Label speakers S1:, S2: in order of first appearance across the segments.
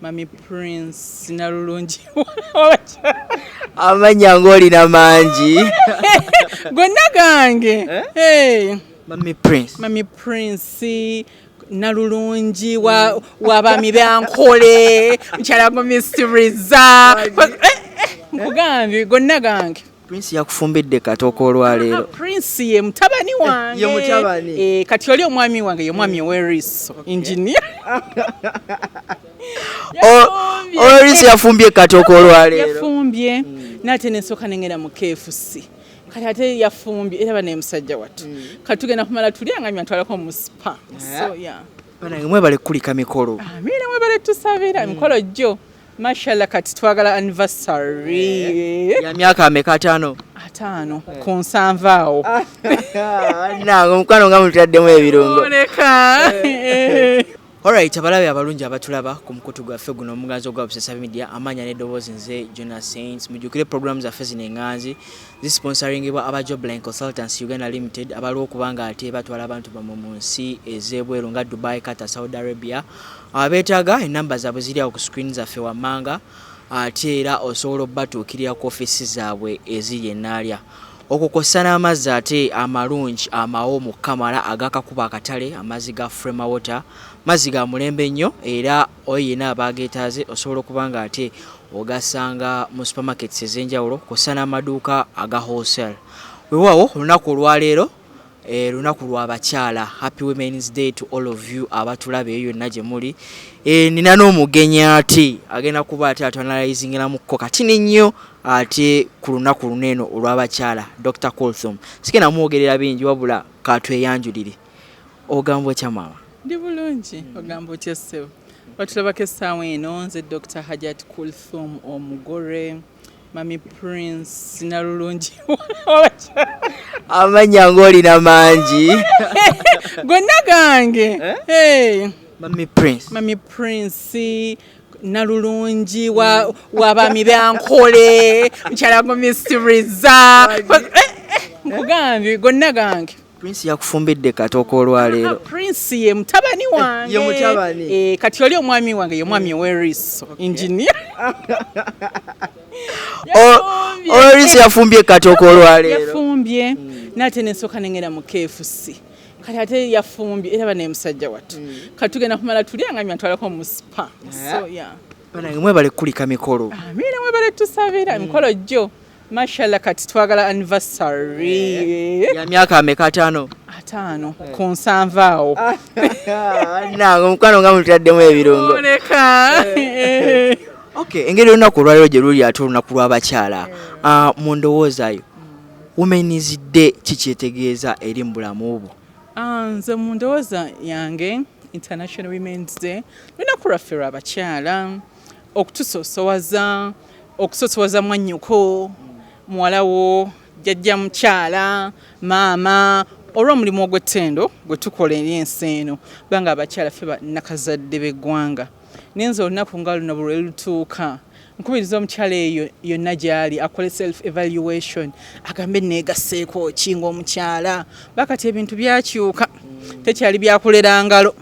S1: Mami Prince Nalulungi
S2: amanya ng'olina mangi
S1: gonna gange
S2: Mami
S1: Prince Nalulungi w'abaami Bankole mukyala Mysteryza nkugambye gonna gange.
S2: Prince yakufumbidde katooko olwaleero.
S1: Prince ye mutabani wange.
S2: Ye mutabani.
S1: Kati oli omwami wange ye mwami ow'Eriiso engineer.
S2: Eriiso yafumbye katooko olwaleero.
S1: Yafumbye n'ate n'ensooka n'engenda mu KFC. Kati ate yafumbye era bane musajja wattu. Kati tugenda kumala tulya nga twalako mu spa. So yeah.
S2: Bana mwebale kulika mikolo.
S1: Amina mwebale tusabira mikolo jjo. Mashallah kati twagala anniversary.
S2: Ya myaka ameka 5?
S1: 5 ku 7 awo.
S2: Nange mukwano nga mutaddemu ebirungo.
S1: Oleka.
S2: Alright, abalabe abalungi abatulaba ku mukutu gwaffe guno omuganzo gwa Busesa Media amanya n'eddoboozi nze Jonas Saints mujjukire programs zaffe zino enganzi zisponsoringibwa aba Jobline Consultants Uganda Limited abalwo okubanga ate batwala abantu bamwe mu nsi ez'ebweru nga Dubai, Qatar, Saudi Arabia. Abeetaaga enamba zaabwe ziri awo ku screen zaffe wammanga ate era osobola obbatuukirira ku office zaabwe eziri ennaalya. Okukosa n'amazzi ate amalungi amawoomu kamala agakakuba akatale amazzi ga Frema Water mazzi ga mulembe nnyo era oyina abageetaaze osobola okubanga ate ogasanga mu supermarkets ez'enjawulo kosa n'amaduuka aga wholesale. Weewaawo olunaku olwaleero lunaku lw'abakyala. Happy Women's Day to all of you abatulaba eyo yonna gye muli. Nina n'omugenyi ate agenda kuba ate atwanalizingiramuko kati nnyo ate ku lunaku luneeno olw'abakyala Dr. Kulthum. Sigenda mwogerera bingi wabula katweyanjulire. Ogambwa kya maama?
S1: Ndi bulungi ogamba otya ssebo. Batulabako essaawa eno nze Dr. Hajat Kulthum omugore Mami Prince Nalulungi
S2: amanya ng'olina mangi
S1: gonna gange.
S2: Mami
S1: Prince Nalulungi w'abaami Bankole mukyala Mysteryza nkugambye gonna gange.
S2: Prince yakufumbidde katooko olwaleero.
S1: Prince ye mutabani wange.
S2: Ye mutabani.
S1: Kati oli omwami wange ye mwami ow'Eriiso engineer.
S2: Eriiso yafumbye katooko olwaleero.
S1: Yafumbye n'ate n'ensooka n'engenda mu KFC. Kati ate yafumbye era bane musajja wattu. Kati tugenda kumala tulya nga twalako mu spa. So yeah.
S2: Bana mwebale kulika mikolo.
S1: Amina mwebale tusabira mikolo jjo. Mashallah kati twagala anniversary.
S2: Ya myaka ameka 5?
S1: 5 ku 7 awo.
S2: Nange mukwano nga mutaddemu ebirungo.
S1: Oleka.
S2: Okay, engeri olunaku olwaleero gye luli ate olunaku lw'abakyala. Mu ndowoozayo Women's Day kikyetegeeza eri mu bulamu bwo?
S1: Nze mu ndowooza yange International Women's Day lunaku lwaffe lw'abakyala okutusoosowaza mwannyuko muwala wo jjajja mukyala maama olw'omulimu ogw'ettendo gwe tukola eri ensi eno banga abakyala ffe bannakazadde b'eggwanga. Nenze olunaku nga luno bwe lutuuka nkubiriza omukyala eyo yonna gy'ali akole self evaluation agambe neegaseeko ki ng'omukyala bakati ebintu byakyuka tekyali byakulera ngalo.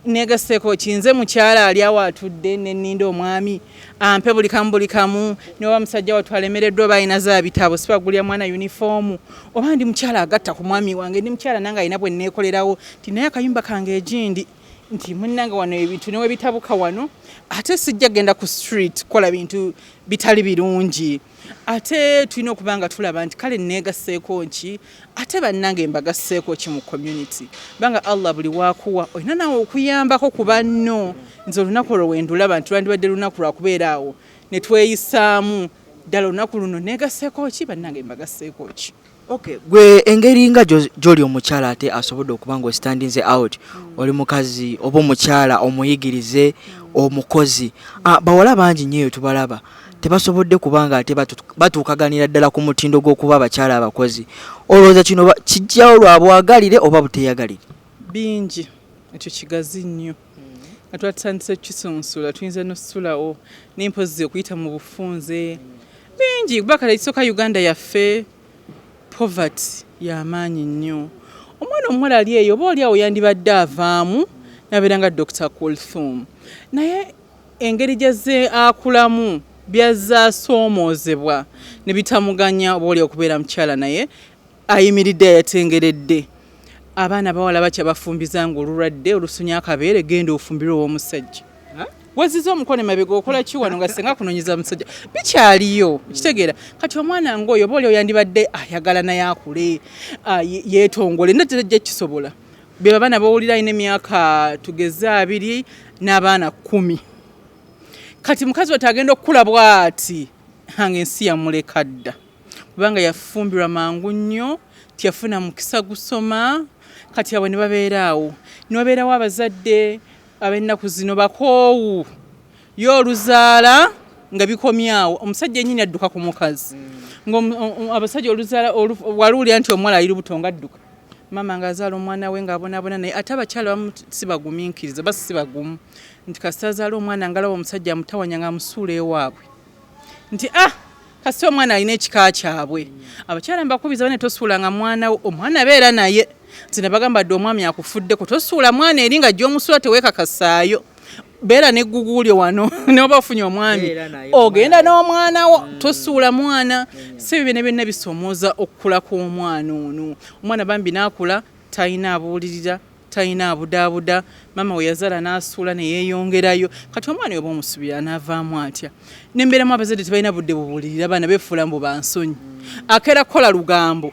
S1: Neegaseeko ki nze mukyala ali awo atudde nenninda omwami ampe buli kamu n'oba musajja wattu alemereddwa balina za bitabo sibagulya mwana uniform oba ndi mukyala agatta ku mwami wange ndi mukyala nange alina bwe nneekolerawo nti naye akayumba kange egindi nti munnange wano ebintu newe bitabuka wano ate sijja genda ku street kola bintu bitali birungi ate tulina okubanga tulaba nti kale neegaseeko nki ate bannange mbagaseeko ki mu community banga Allah buli waakuwa olina nawe okuyambako ku banno. Nze olunaku olwo wendulaba nti lwandibadde lunaku lwakubeera awo ne tweyisaamu ddala olunaku luno neegaseeko ki bannange mbagaseeko ki.
S2: Okay, gwe engeri nga gy'oli omukyala ate asobodde okuba nga standinze out oli mukazi oba omukyala omuyigirize omukozi bawala bangi nnyo tubalaba tebasobodde kubanga ate batuukaganira ddala ku mutindo gw'okuba abakyala abakozi. Olowooza kino kijjawo lwa bwagalire oba buteeyagalire?
S1: Bingi ekyo kigazi nnyo nga twatandise kisunsula tuyinza n'osusulawo n'empozi okuyita mu bufunze bingi kuba kale ekisooka Uganda yaffe poverty y'amaanyi nnyo. Omwana omuwala ali eyo oba oli awo yandibadde avaamu n'abeera nga Dr. Kulthum naye engeri gyazze akulamu byazza soomozebwa ne bitamuganya obaoli okubeera mukyala naye ayimiridde yatengeredde abaana bawala bakya bafumbiza ng'olulwadde olusunya akabeere genda ofumbirwe ow'omusajja waziza omukono emabega okola ki wano nga singa kunoonyeza musajja bikyaliyo kitegeera kati omwana ng'oyo oba oli oyandibadde ayagala naye akule yeetongole natajja kisobola be babaana bawulira alina emyaka tugeze 2 n'abaana 10 kati mukazi wate agenda okukula bw'ati hange ensi yamuleka dda kubanga yafumbirwa mangu nnyo tiyafuna mukisa gusoma kati abo ne babeeraawo ne wabeerawo abazadde ab'ennaku zino bakoowu y'oluzaala nga bikomyawo omusajja ennyini adduka ku mukazi abasajja oluzaala waluwulira nti omuwala ali lubuto nga adduka mama ng'azaala omwana we ng'abonaabona naye ate abakyala bamu sibagumiikiriza basi sibagumu nti kasita azaala omwana ngalaba omusajja amutawanya ng'amusuula ewaabwe nti kasita omwana alina ekika kyabwe abakyala mbakubiza bane tosuulanga mwana wo omwana abeera naye nti ne bagamba dde omwami akufuddeko tosuula mwana eri nga gy'omusuula teweekakasaayo beera n'egguguulyo wano neoba ofunye omwami ogenda n'omwana wo tosuula mwana si bibyo ne byonna bisoomooza okukula kw'omwana ono omwana bambi n'akula talina abuulirira talina abudaabuda mama we yazaala n'asuula ne yeeyongerayo kati omwana oba omusubira n'avaamu atya n'embeeramu abazadde tebalina budde bubuulirira abaana beefuula mbu bansonyi akeera kukola lugambo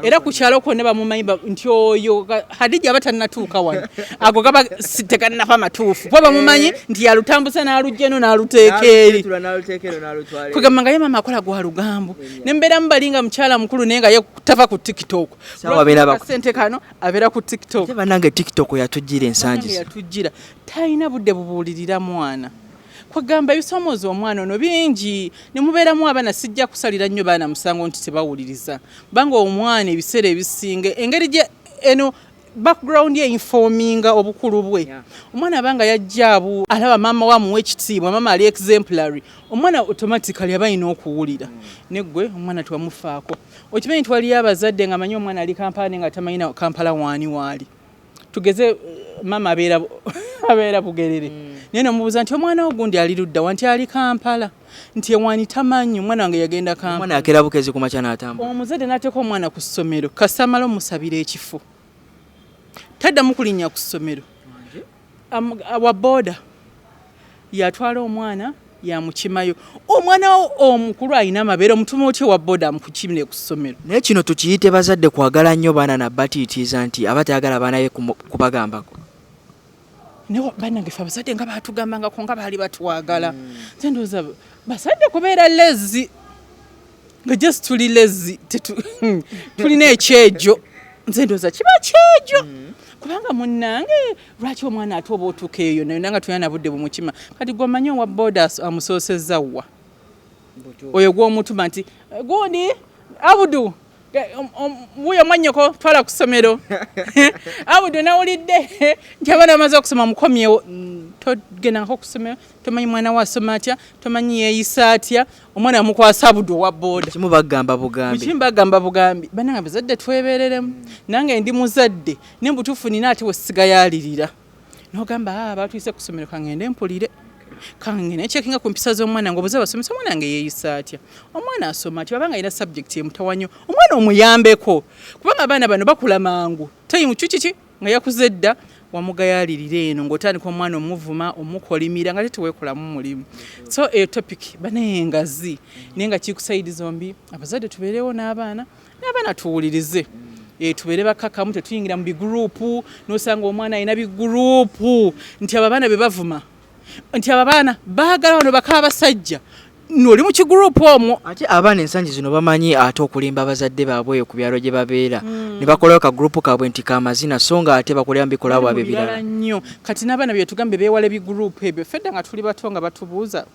S1: era ku kyalo konna bamumanyi nti oyo Hadija aba tannatuuka wano ago gaba tegannafa matuufu kuba bamumanyi nti yalutambuza n'aluggyeno n'aluteeka eri kugamba nga ye mama akola gwa lugambo n'embeeramu balinga mukyala mukulu naye nga ye tava ku TikTok sente kano abeera ku TikTok
S2: ate bannange TikTok yatujjira ensangi
S1: yatujjira talina budde bubuulirira mwana kwagamba ebisoomooza omwana ono bingi ne mubeeramu abaana sijja kusalira nnyo baana musango nti tebawuliriza banga omwana ebiseera ebisinga engeri gye eno background ye informinga obukulu bwe omwana abanga yajja alaba maama wamuwa ekitiibwa maama ali exemplary omwana automatically aba alina okuwulira neggwe omwana tewamufaako okimanyi nti waliyo abazadde nga manyi omwana ali Kampala nga tamanyina Kampala waani waali tugeze maama abeera Bugerere naye nomubuuza nti omwana ogundi ali ludda wanti ali Kampala nti ewani tamanyi omwana wange yagenda Kampala
S2: omwana akeera Bukezi ku makya n'atambula
S1: omuzadde n'ateeka omwana ku ssomero kasita amala omusabira ekifo taddamu kulinnya ku ssomero wa booda yatwala omwana yamukimayo omwana omukulu alina amabeere omutuma otya wa booda amukukimire ku ssomero
S2: naye kino tukiyite bazadde kwagala nnyo baana nabbatiitiiza nti aba tayagala baana be kubagambako
S1: bannange fe abazadde nga batugambangako nga baali batwagala nze ndowooza bazadde kubeera lezi nga just tuli lezi tulina ekyejo nze ndowooza kiba kyejo kubanga munnange lwaki omwana ate oba otuuka eyo naye nanga tulina nabudde bumukima kati gwomanyi owa booda amusoosezza wa oyo gw'omutuma nti gundi Abudu wuyo mwannyoko twala ku ssomero Abudu nawulidde nti abaana bamaze okusoma mukomyewo togendangako ku ssomero tomanyi mwana we asoma atya tomanyi yeeyisa atya omwana amukwasa Abudu owa booda
S2: kimu bagamba bugambi
S1: bannange bazadde twebeereremu nange ndi muzadde nembutuufu nina ate wesigayaalirira nogamba batuyise ku ssomero kangende mpulire kange nechekinga ku mpisa z'omwana ngobuze basomesa omwana nge yeeyisa atya omwana asoma atya babanga ina subject emutawanyo omwana omuyambeko kubanga abaana bano bakula mangu tayimu kiki nga yakuze dda wamugayalirira eno ng'otandika omwana omuvuma omukolimira nga teweekolamu mulimu so eyo topic banayengazi naye nga kikusayidi zombi abazadde tubeerewo n'abaana tuwulirize tubeere bakakamu tetuyingira mu bigurupu n'osanga omwana alina bigurupu nti abo abaana be bavuma nti abaana baagala wano baka abasajja noli mu kigurupu omwo
S2: ate abaana ensangi zino bamanyi ate okulimba abazadde baabwe eyo ku byalo gye babeera ne bakolayo kagurupu kaabwe nti kamazina so nga ate bakolera mbikola bwabwe birala
S1: nnyo kati n'abaana bye tugambe beewala ebigurupu ebyo fedda nga tuli bato nga batubuuza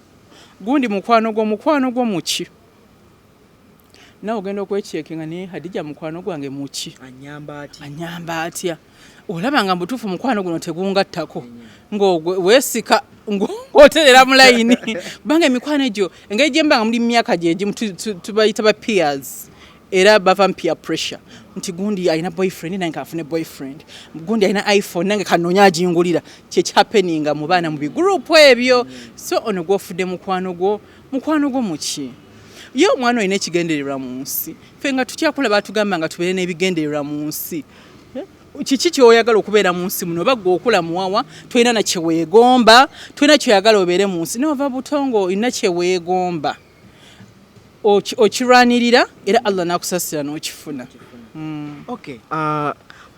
S1: gundi mukwano gwo muki nawe ogenda okwekyeka nga ne Hadija mukwano gwange muki anyamba atya olaba nga mbutuufu mukwano guno tegungattako ng'weesika ng'oterera mu layini kubanga emikwano egyo engeri gye mbanga muli mu myaka gye egimu tubayita ba peers era bava peer pressure nti gundi alina boyfriend nange afune boyfriend gundi alina iPhone nange kanonya ajingulira kye happening mu baana mu group ebyo so ono gwofudde mukwano gwo muki yo mwana ine kigendererwa mu nsi fenga tukyakola batugamba nga tubere n'ebigendererwa mu nsi kiki kyoyagala okubeera mu nsi muno bagga okula muwawa tulina na kyeweegomba tulina kyoyagala obeere mu nsi nova butongo ina kyeweegomba okirwanirira era Allah nakusasira n'okifuna.
S2: Okay.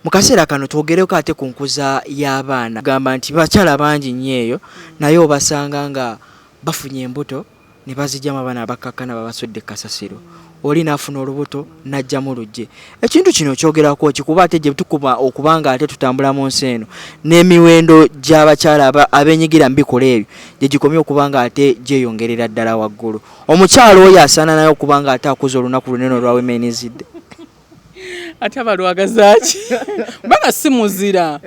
S2: Mu kaseera kano twogereko ate ku nkuza y'abaana gamba nti bakyala bangi nnyo eyo naye obasanga nga bafunye embuto ne bazijjamu abaana abakkakkana babasudde kasasiro oli naafuna olubuto najjamu lujje ekintu kino kyogerako kikuba ate gye tukuba okubanga ate tutambula mu nsi eno n'emiwendo gy'abakyala abenyigira mu bikola ebyo gye gikomye okubanga ate gyeyongerera ddala waggulu omukyalo oyo asaana naye okubanga ate akuza olunaku lunene olwa wemenizidde
S1: ate abalwagazaaki banga si muzira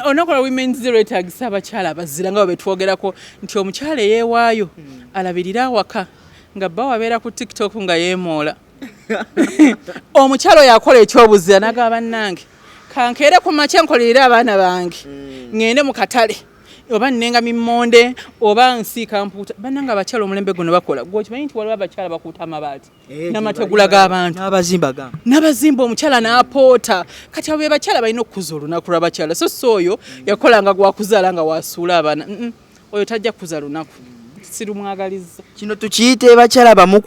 S1: onakola women's zero etagisa abakyala abazira nga betwogerako nti omukyala yeewaayo alabirira awaka nga bba wabeera ku TikTok nga yeemoola omukyala oyo akola ekyobuzira naga bannange kankeere ku makya nkolerera abaana bange ngende mu katale oba nnenga mimmonde oba nsiika mpuuta bannange abakyala omulembe guno bakola gwokimanyi nti waliwo abakyala bakuuta amabaati n'amategula g'abantu n'abazimba omukyala n'apoota kati abo be bakyala balina okukuza olunaku lw'abakyala so oyo yakolanga gwakuzaala nga wasuula abaana oyo tajja kukuza lunaku sirumwagaliza
S2: kino tukiyite bakyala bamu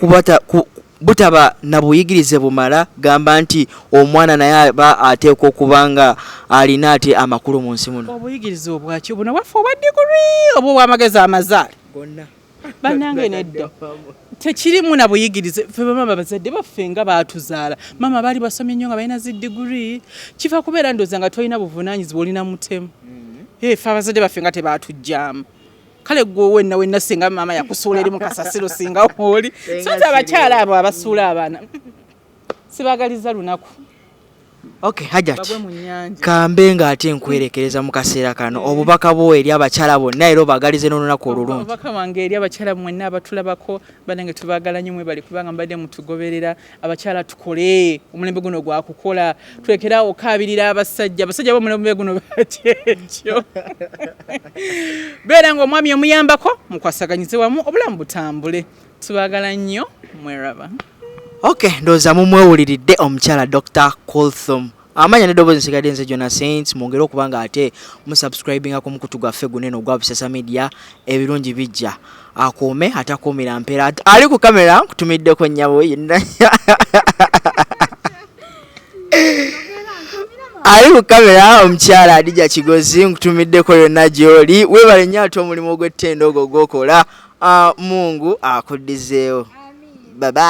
S2: butaba na buyigirize bumala gamba nti omwana naye aba ateekwa okubanga alina ate amakulu mu nsi muno
S1: obuyigirize obwaki buno waffe obwa diguri oba obw'amagezi amazaali
S2: gonna
S1: bannange nedda tekirimu na buyigirize ffe bamama bazadde baffe nga baatuzaala mama baali basomye nnyo nga balina zi diguri kiva kubeera ndooza nga tolina buvunaanyizibwa olina mutemu ffe abazadde baffe nga tebaatujjaamu kale gwe wenna singa mama yakusuula eri mu kasasiro singa oli so abakyala abo abasuula abaana sibagaliza lunaku.
S2: Okay, Hajat kambe nga ate nkwerekereza mu kaseera kano obubaka bwo eri abakyala bonna era obagalize n'olunaku olulungi.
S1: Obubaka wange eri abakyala mwenna abatulabako banange tubagala nnyo bali kubanga mbadde mutugoberera abakyala tukole omulembe guno gwa kukola tulekerawo okabirira abasajja b'omulembe guno bakyekyo beera ng'omwami omuyambako mukwasaganyize wamu obulamu butambule tubagala nnyo mweraba.
S2: Okay, ndoza mumwewuliridde omukyala Dr. Kulthum. Amanya nedobozi nsigadde nze Jonah Saints mwongere okubanga ate musubscribinga ku mukutu gwaffe gunene ogwa Busesa Media ebirungi bijja. Akome atakomera mpera ali ku kamera kutumiddeko nnyabo yenna. Ali ku kamera omukyala Adija Kigozi nkutumiddeko yonna gy'oli webale nnyo ate omulimu gw'ettendo ogwo gw'okola Mungu akuddizeewo. Bye bye.